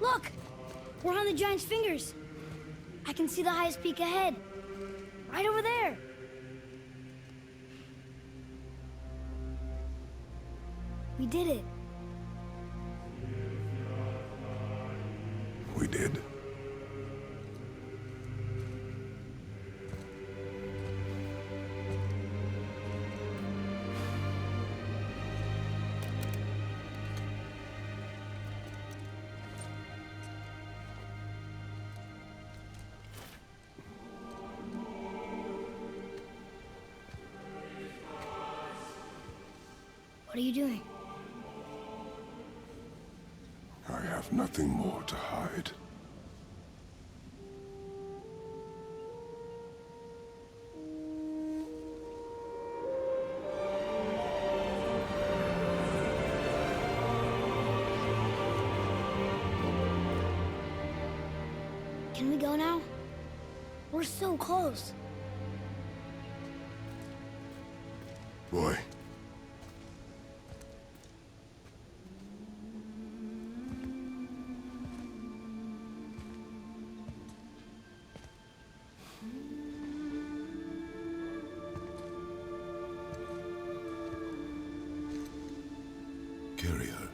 Look! We're on the giant's fingers. I can see the highest peak ahead. Right over there. We did it. We did. What are you doing? I have nothing more to hide. Can we go now? We're so close. Boy. Carry her.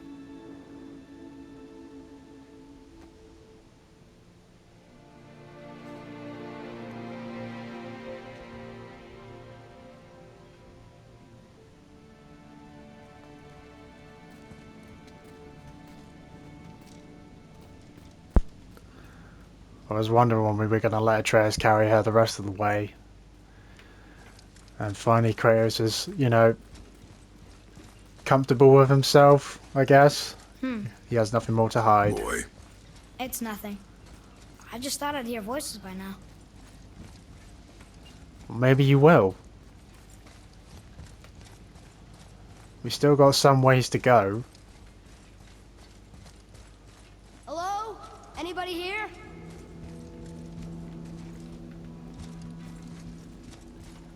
I was wondering when we were going to let Atreus carry her the rest of the way. And finally Kratos is, you know, comfortable with himself, I guess. He has nothing more to hide. Boy. It's nothing. I just thought I'd hear voices by now. Maybe you will. We still got some ways to go. Hello? Anybody here?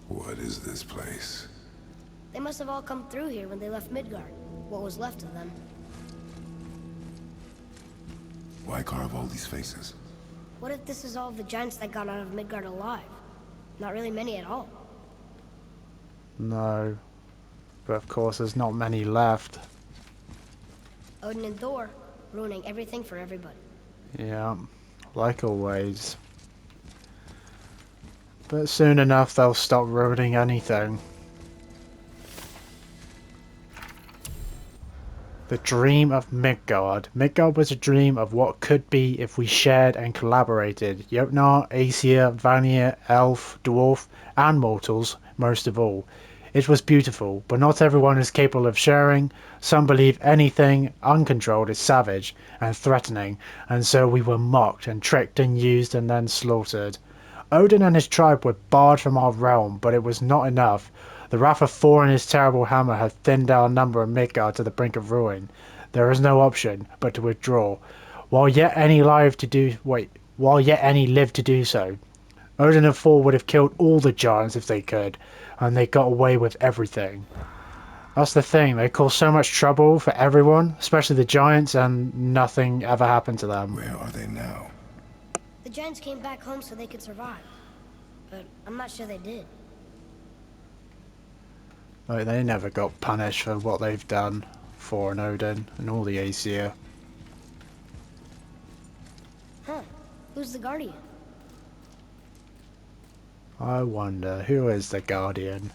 What is this place? They must have all come through here when they left Midgard. What was left of them. Why carve all these faces? What if this is all of the giants that got out of Midgard alive? Not really many at all. No. But of course there's not many left. Odin and Thor, ruining everything for everybody. Yeah, like always. But soon enough they'll stop ruining anything. The dream of Midgard. Midgard was a dream of what could be if we shared and collaborated. Jotnar, Aesir, Vanir, Elf, Dwarf, and mortals, most of all. It was beautiful, but not everyone is capable of sharing. Some believe anything uncontrolled is savage and threatening, and so we were mocked and tricked and used and then slaughtered. Odin and his tribe were barred from our realm, but it was not enough. The wrath of Thor and his terrible hammer had thinned our number in Midgard to the brink of ruin. There is no option but to withdraw, while yet any lived to do so. Odin and Thor would have killed all the giants if they could, and they got away with everything. That's the thing, they caused so much trouble for everyone, especially the giants, and nothing ever happened to them. Where are they now? The giants came back home so they could survive. But I'm not sure they did. Like, they never got punished for what they've done, Thor and Odin, and all the Aesir. Huh. Who's the Guardian? I wonder, who is the Guardian?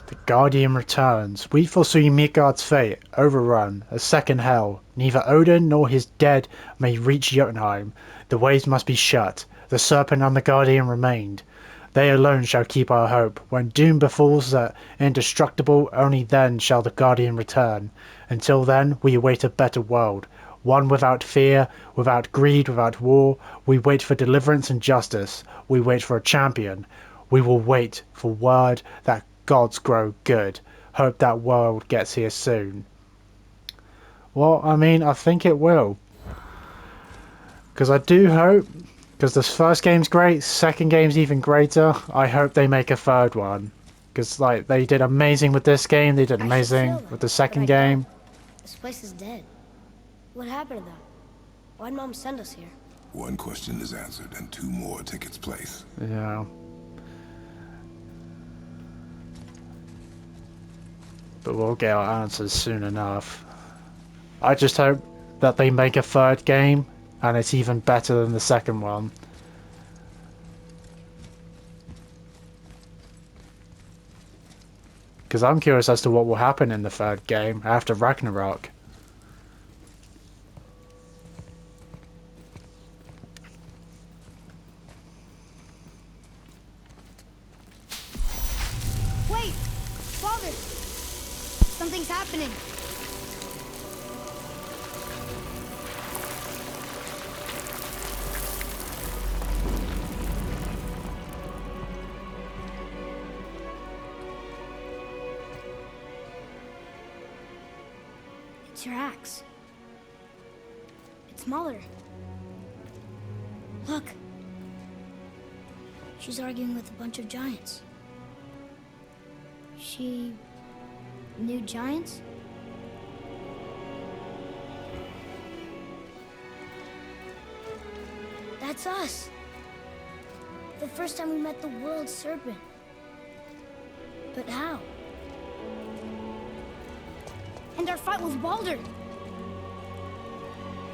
The Guardian returns. We foresee Midgard's fate, overrun, a second hell. Neither Odin nor his dead may reach Jotunheim. The ways must be shut. The serpent and the Guardian remained. They alone shall keep our hope. When doom befalls the indestructible, only then shall the Guardian return. Until then, we await a better world. One without fear, without greed, without war. We wait for deliverance and justice. We wait for a champion. We will wait for word that gods grow good. Hope that world gets here soon. Well, I mean, I think it will. Because I do hope, because this first game's great, second game's even greater, I hope they make a third one. Because like they did amazing with this game, they did I should amazing feel them, with the but second I game. don't. This place is dead. What happened to them? Why'd Mom send us here? One question is answered, and two more take its place. Yeah. But we'll get our answers soon enough. I just hope that they make a third game and it's even better than the second one. Because I'm curious as to what will happen in the third game after Ragnarok. Wait! Father! Something's happening. It's your axe. It's Muller. Look. She's arguing with a bunch of giants. She knew giants? That's us. The first time we met the world serpent. But how? And our fight with Baldur.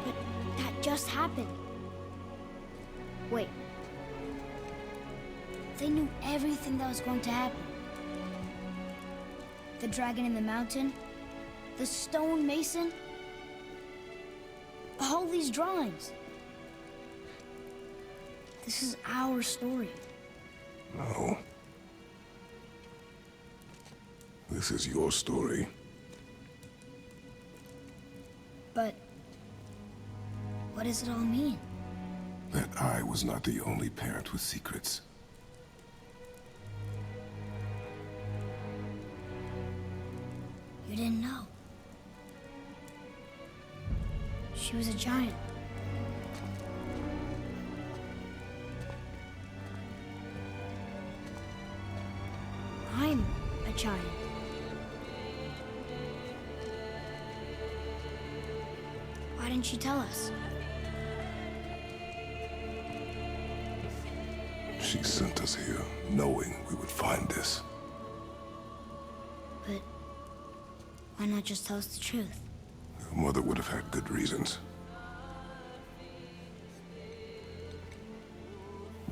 But that just happened. Wait. They knew everything that was going to happen. The dragon in the mountain, the stone mason, all these drawings. This is our story. No. This is your story. But what does it all mean? That I was not the only parent with secrets. You didn't know. She was a giant. I'm a giant. Why didn't she tell us? She sent us here, knowing we would find this. But why not just tell us the truth? Your mother would have had good reasons.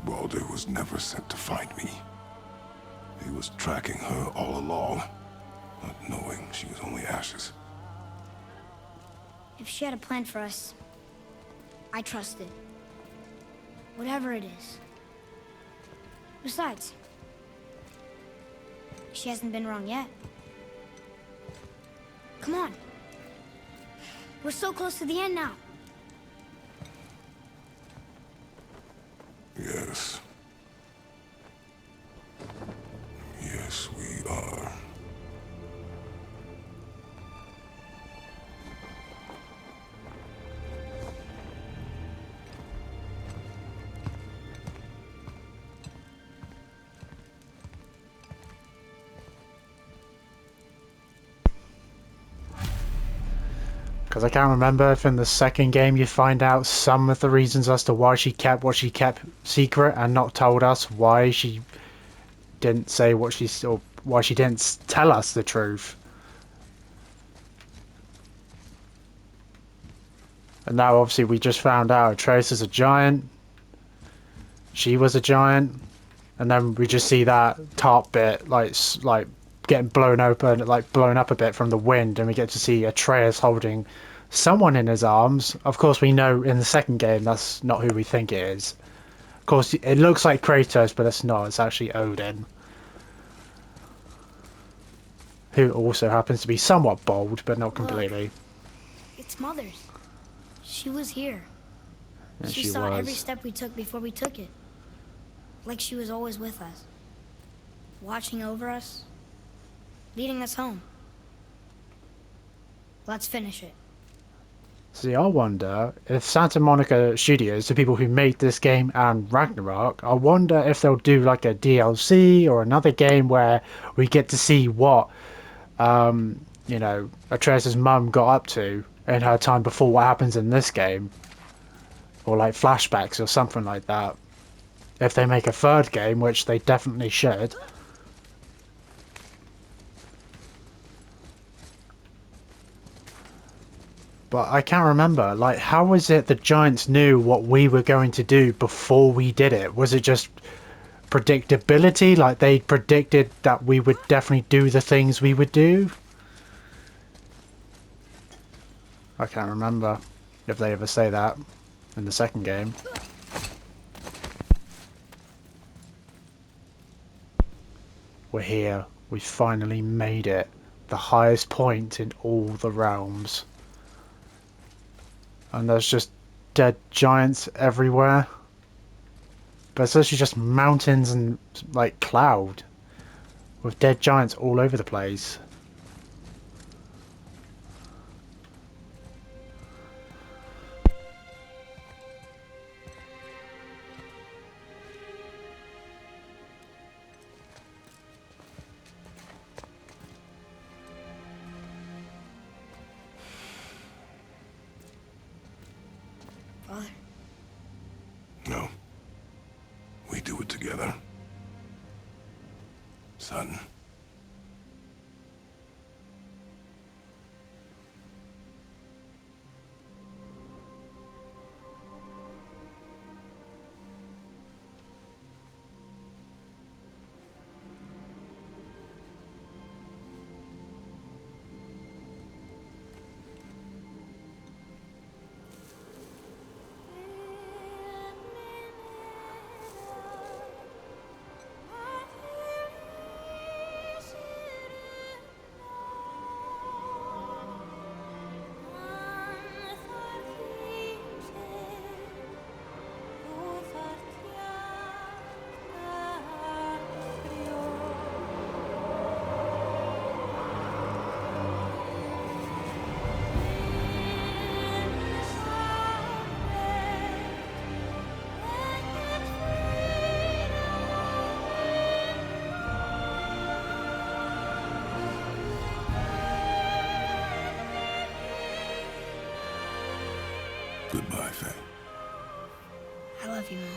Baldur was never sent to find me. He was tracking her all along, not knowing she was only ashes. If she had a plan for us, I trust it. Whatever it is. Besides, she hasn't been wrong yet. Come on. We're so close to the end now. Yes. Yes, we are. Because I can't remember if in the second game you find out some of the reasons as to why she kept what she kept secret and not told us why she didn't say what she or why she didn't tell us the truth. And now obviously we just found out Trace is a giant. She was a giant, and then we just see that top bit like getting blown open, like blown up a bit from the wind, and we get to see Atreus holding someone in his arms. Of course, we know in the second game that's not who we think it is. Of course, it looks like Kratos, but it's not. It's actually Odin, who also happens to be somewhat bald, but not completely. It's Mother's. She was here. And She saw every step we took before we took it. Like she was always with us. Watching over us. Leading us home. Let's finish it. See, I wonder if Santa Monica Studios, the people who made this game and Ragnarok, I wonder if they'll do like a DLC or another game where we get to see what, you know, Atreus' mum got up to in her time before what happens in this game. Or like flashbacks or something like that. If they make a third game, which they definitely should. But I can't remember, like, how was it the Giants knew what we were going to do before we did it? Was it just predictability? Like, they predicted that we would definitely do the things we would do? I can't remember if they ever say that in the second game. We're here. We finally made it. The highest point in all the realms. And there's just dead giants everywhere. But it's actually just mountains and like cloud. With dead giants all over the place. Father, No. We do it together. Son. Goodbye, Faye. I love you, Mom.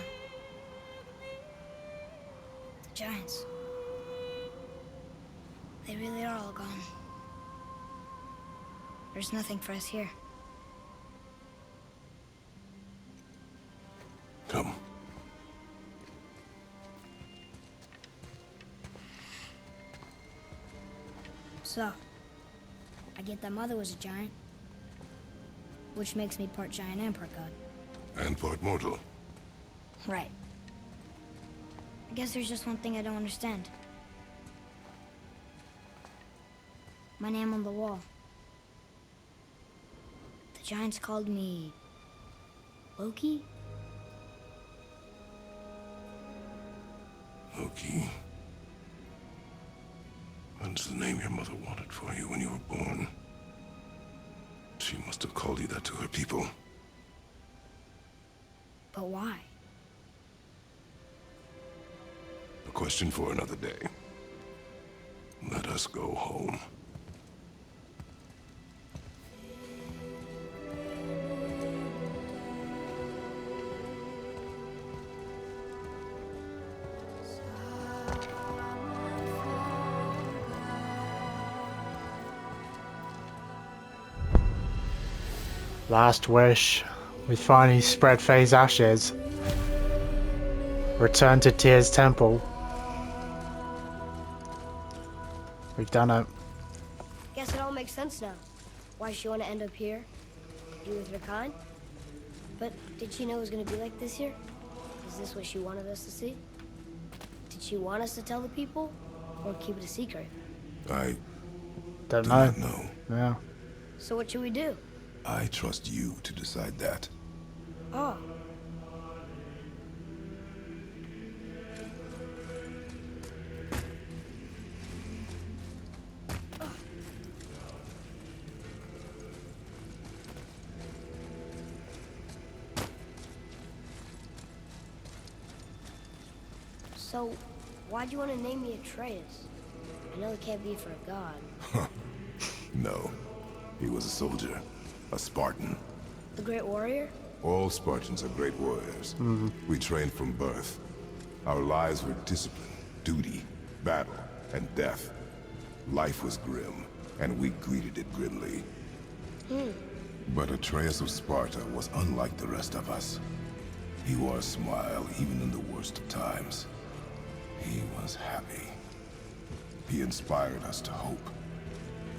The Giants. They really are all gone. There's nothing for us here. Come. So, I get that Mother was a giant, which makes me part giant and part god. And part mortal. Right. I guess there's just one thing I don't understand. My name on the wall. The Giants called me... Loki? Loki. That's the name your mother wanted for you when you were born. She must have called you that to her people. But why? A question for another day. Let us go home. Last wish. We finally spread Faye's ashes. Return to Tyr's temple. We've done it. Guess it all makes sense now. Why she want to end up here? Be with her kind? But did she know it was going to be like this here? Is this what she wanted us to see? Did she want us to tell the people? Or keep it a secret? I Don't do know. not know. Yeah. So what should we do? I trust you to decide that. Oh. So, why'd you want to name me Atreus? I know it can't be for a god. No. He was a soldier. A Spartan. The Great Warrior? All Spartans are great warriors. We trained from birth. Our lives were discipline, duty, battle, and death. Life was grim, and we greeted it grimly. But Atreus of Sparta was unlike the rest of us. He wore a smile even in the worst of times. He was happy. He inspired us to hope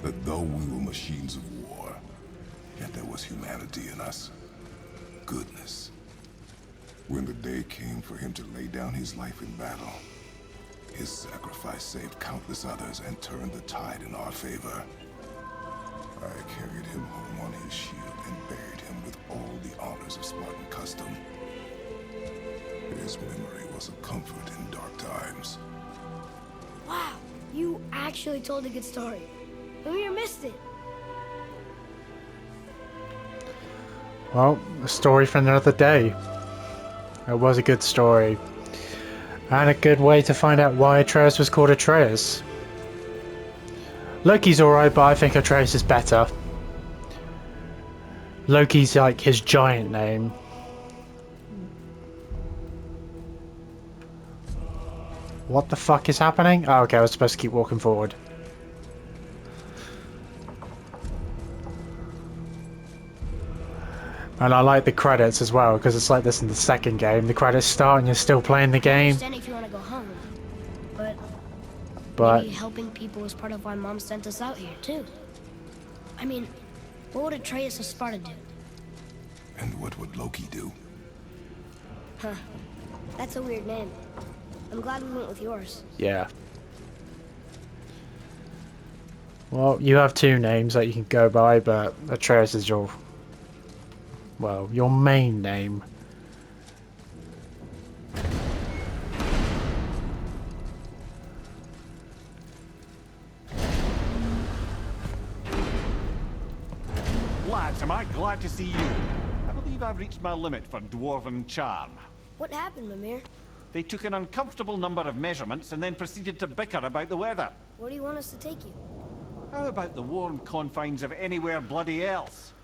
that though we were machines of war, yet there was humanity in us. Goodness. When the day came for him to lay down his life in battle, his sacrifice saved countless others and turned the tide in our favor. I carried him home on his shield and buried him with all the honors of Spartan custom. His memory was a comfort in dark times. Wow, you actually told a good story. Amir missed it. Well, a story for another day. It was a good story. And a good way to find out why Atreus was called Atreus. Loki's alright, but I think Atreus is better. Loki's like his giant name. What the fuck is happening? Oh, okay, I was supposed to keep walking forward. And I like the credits as well, because it's like this in the second game. The credits start and you're still playing the I game. understand if you want to go home, But maybe helping people was part of why Mom sent us out here, too. I mean, what would Atreus of Sparta do? And what would Loki do? Huh. That's a weird name. I'm glad we went with yours. yeah. Well, you have two names that you can go by, but Atreus is your... well, your main name. Lads, am I glad to see you. I believe I've reached my limit for dwarven charm. What happened, Mimir? They took an uncomfortable number of measurements and then proceeded to bicker about the weather. Where do you want us to take you? How about the warm confines of anywhere bloody else?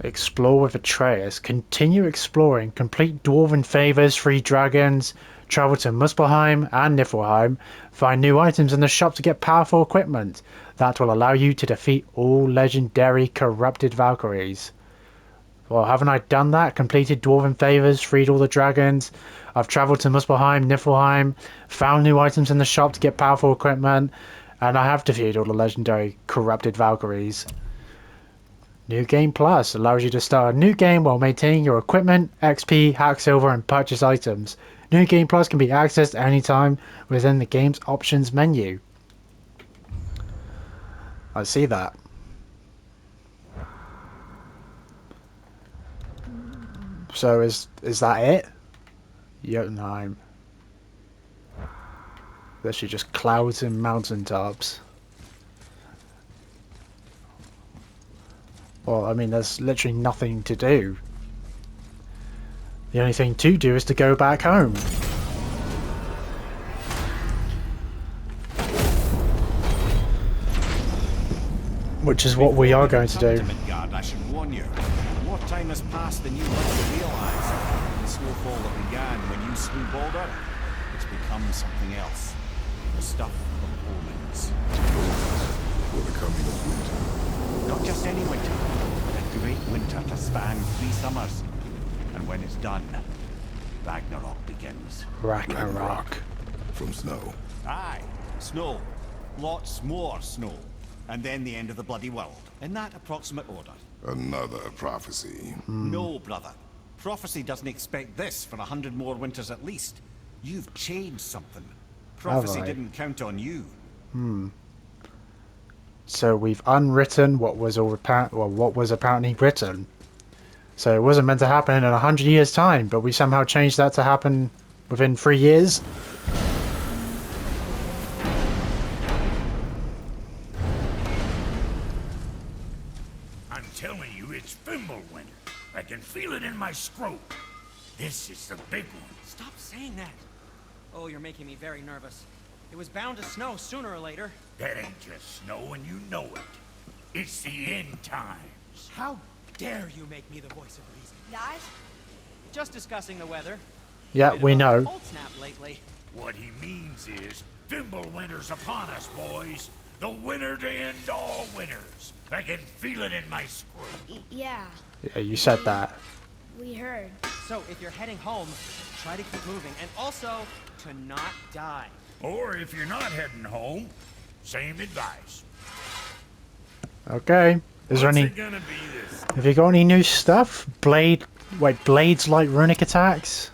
Explore with Atreus. Continue exploring. Complete Dwarven Favors, free dragons. Travel to Muspelheim and Niflheim. Find new items in the shop to get powerful equipment. That will allow you to defeat all legendary corrupted Valkyries. Well, haven't I done that? Completed Dwarven Favors, freed all the dragons. I've travelled to Muspelheim, Niflheim. Found new items in the shop to get powerful equipment. And I have defeated all the legendary corrupted Valkyries. New Game Plus allows you to start a new game while maintaining your equipment, XP, hack silver, and purchase items. New Game Plus can be accessed anytime within the game's options menu. I see that. So is that it? Jotunheim. Literally just clouds and mountaintops. Well, I mean, there's literally nothing to do. The only thing to do is to go back home. Which is what we are going to do. Midgard, I should warn you. More time has passed than you might realize. The snowfall that began when you slew Baldur, it's become something else. The stuff of omens. For the coming of winter. Not just any winter. A great winter to span 3 summers. And when it's done, Ragnarok begins. Ragnarok. From snow. Aye, snow. Lots more snow. And then the end of the bloody world. In that approximate order. Another prophecy. No, brother. Prophecy doesn't expect this for 100 more winters at least. You've changed something. Prophecy I? didn't count on you. So we've unwritten what was what was apparently written. So it wasn't meant to happen in 100 years' time, but we somehow changed that to happen within 3 years. I'm telling you, it's is Fimbulwinter. I can feel it in my scrotum. This is the big one. Stop saying that. Oh, you're making me very nervous. It was bound to snow sooner or later. That ain't just snow, and you know it. It's the end times. How dare you make me the voice of reason? Guys? Just discussing the weather. Yeah, Bit we of a know. cold snap lately. What he means is, Fimbulwinter's upon us, boys. The winter to end all winters. I can feel it in my scrotum. Yeah, Yeah, you said that. we heard. So, if you're heading home, try to keep moving. And also, to not die. Or if you're not heading home, same advice. Okay. Is there What's any... it gonna be this? Have you got any new stuff? Blades like runic attacks?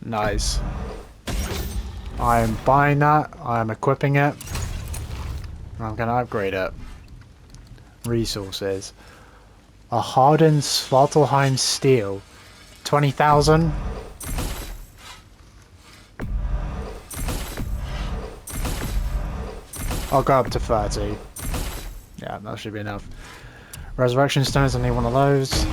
Nice. I am buying that. I am equipping it. I'm gonna upgrade it. Resources. A hardened Svartalheim steel. 20,000. I'll go up to 30. Yeah, that should be enough. Resurrection stones, I need one of those.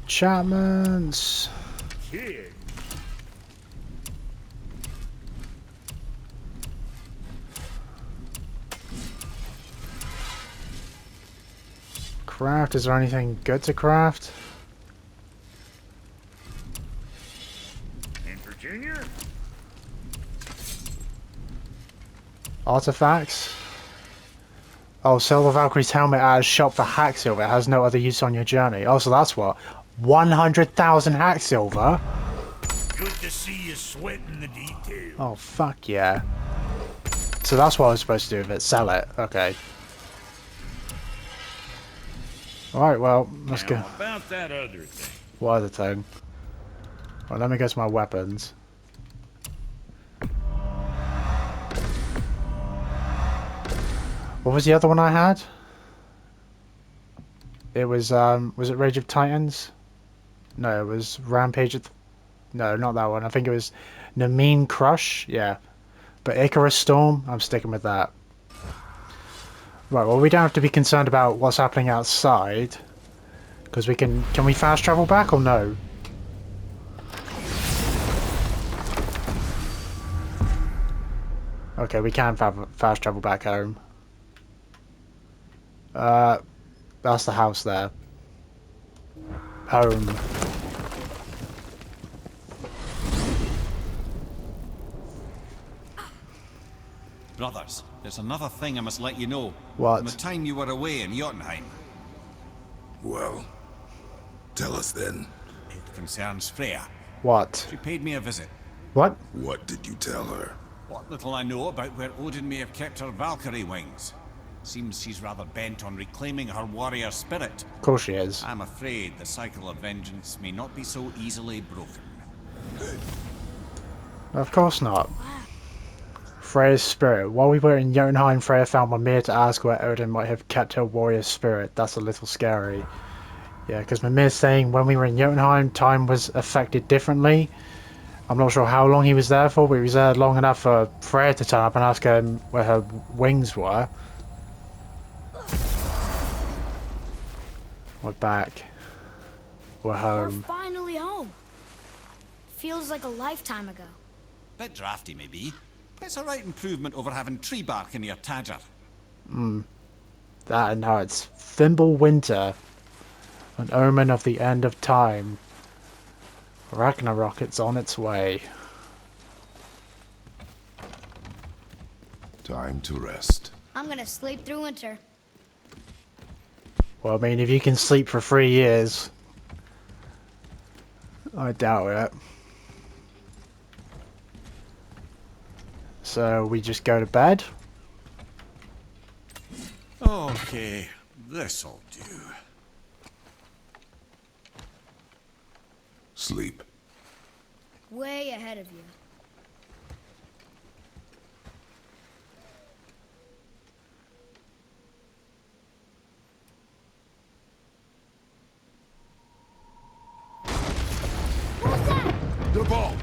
Enchantments. Kid. Craft, is there anything good to craft? And for Junior? Artifacts? Oh, sell the Valkyrie's helmet at a shop for hack silver. It has no other use on your journey. Oh, so that's what? 100,000 hack silver? Good to see you sweating the details. Oh, fuck yeah. So that's what I was supposed to do with it. Sell it. Okay. Alright, well, let's go. Now, about that other thing. What other thing? Well, let me go to my weapons. What was the other one I had? It was it Rage of Titans? No, it was Rampage of... No, not that one. I think it was Namine Crush. Yeah. But Icarus Storm, I'm sticking with that. Right, well, we don't have to be concerned about what's happening outside. Because we can we fast travel back or no? Okay, we can fast travel back home. That's the house there. Home. Brothers, there's another thing I must let you know. What? From the time you were away in Jotunheim. Well, tell us then. It concerns Freya. What? She paid me a visit. What? What did you tell her? What little I know about where Odin may have kept her Valkyrie wings. Seems she's rather bent on reclaiming her warrior spirit. Of course she is. I'm afraid the cycle of vengeance may not be so easily broken. Of course not. Freya's spirit. While we were in Jotunheim, Freya found Mimir to ask where Odin might have kept her warrior spirit. That's a little scary. Yeah, because Mimir's saying when we were in Jotunheim, time was affected differently. I'm not sure how long he was there for, but he was there long enough for Freya to turn up and ask him where her wings were. We're back. We're We're home. finally home. Feels like a lifetime ago. Bit drafty, maybe. But it's a right improvement over having tree bark in your tadger. That and now it's Fimbulwinter, an omen of the end of time. Ragnarok, it's on its way. Time to rest. I'm gonna sleep through winter. Well, I mean, if you can sleep for 3 years, I doubt it. So we just go to bed? Okay, this'll do. Sleep. Way ahead of you. What was that? The ball!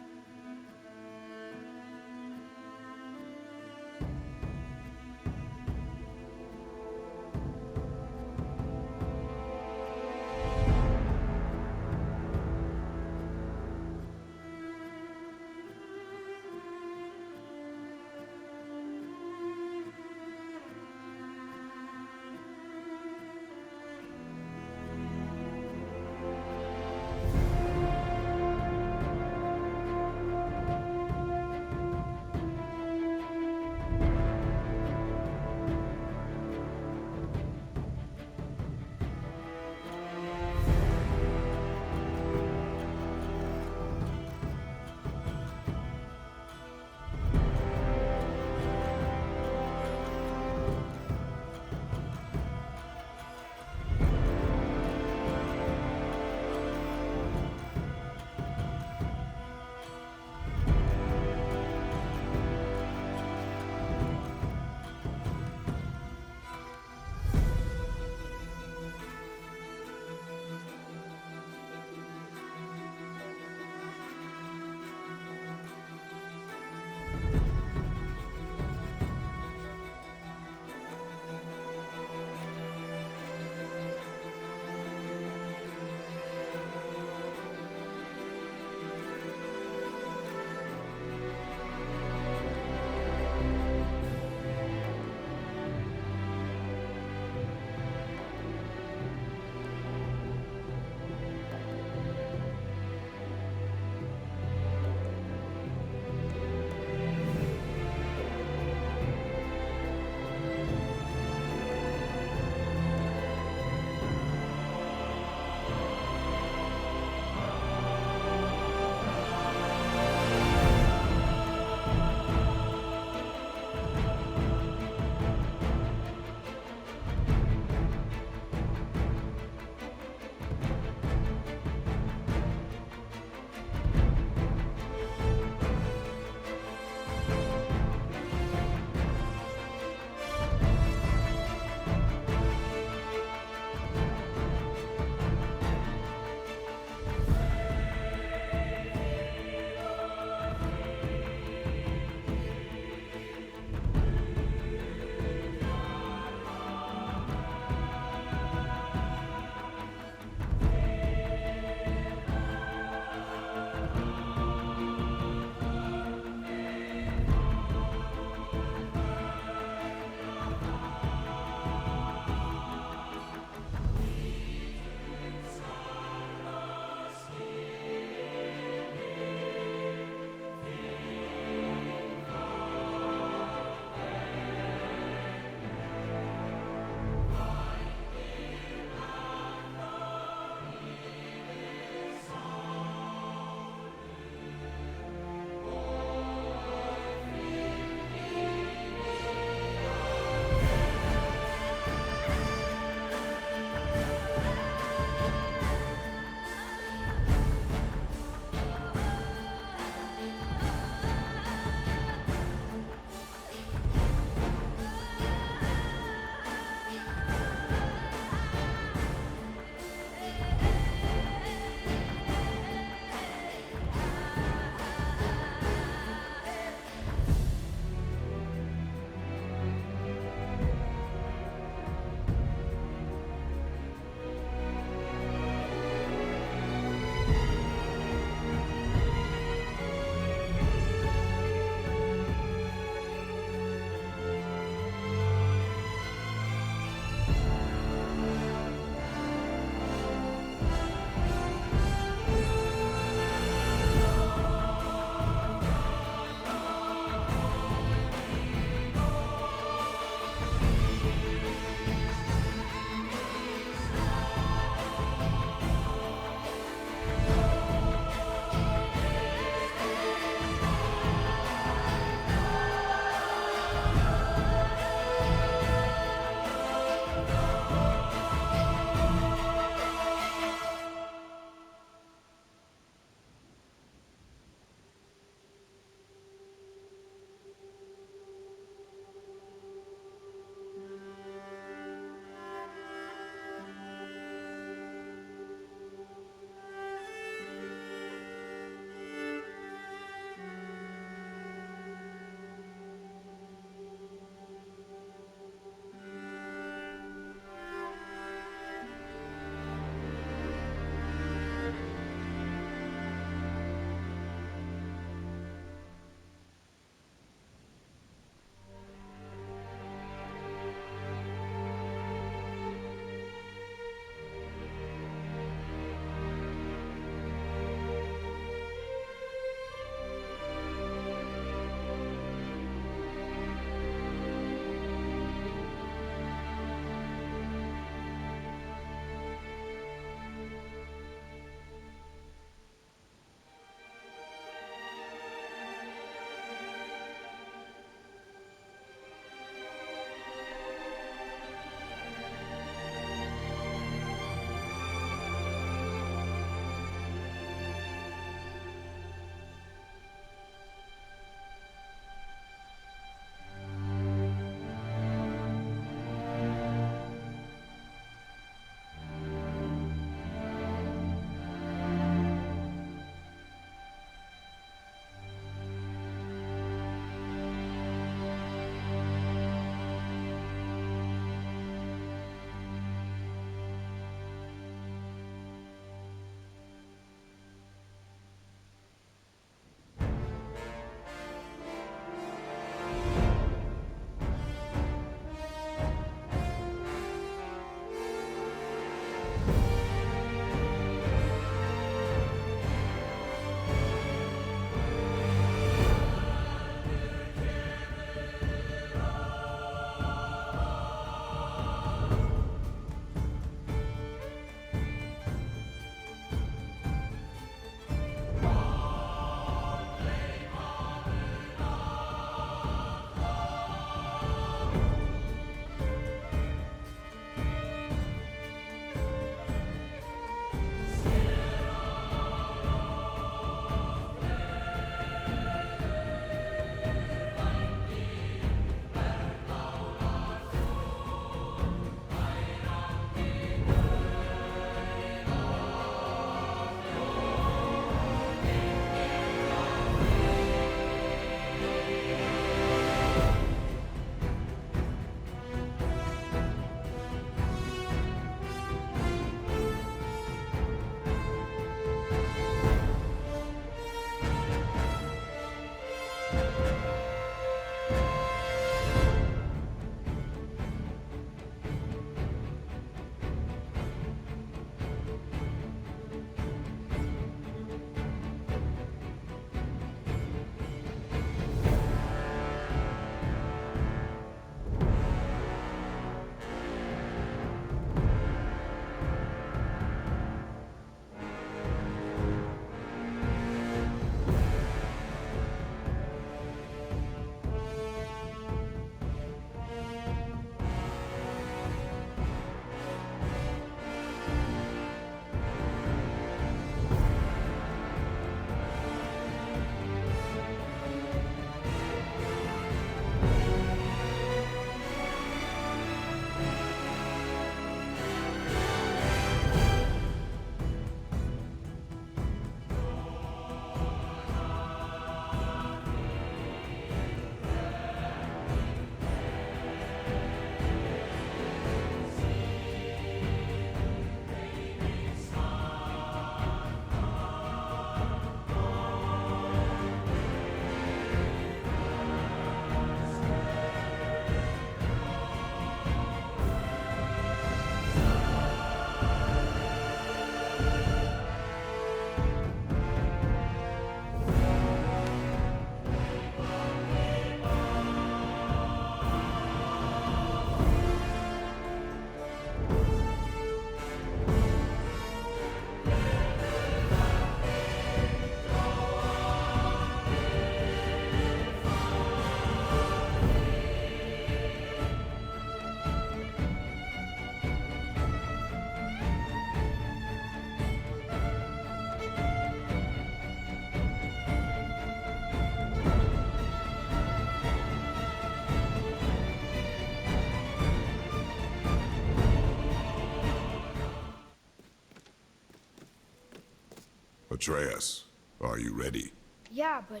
Atreus, are you ready? Yeah, but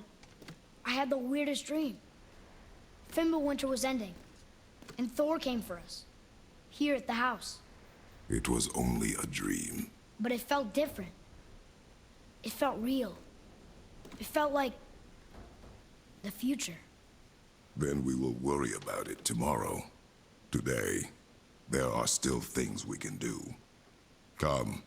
I had the weirdest dream. Fimbulwinter was ending, and Thor came for us. Here at the house. It was only a dream. But it felt different. It felt real. It felt like the future. Then we will worry about it tomorrow. Today, there are still things we can do. Come,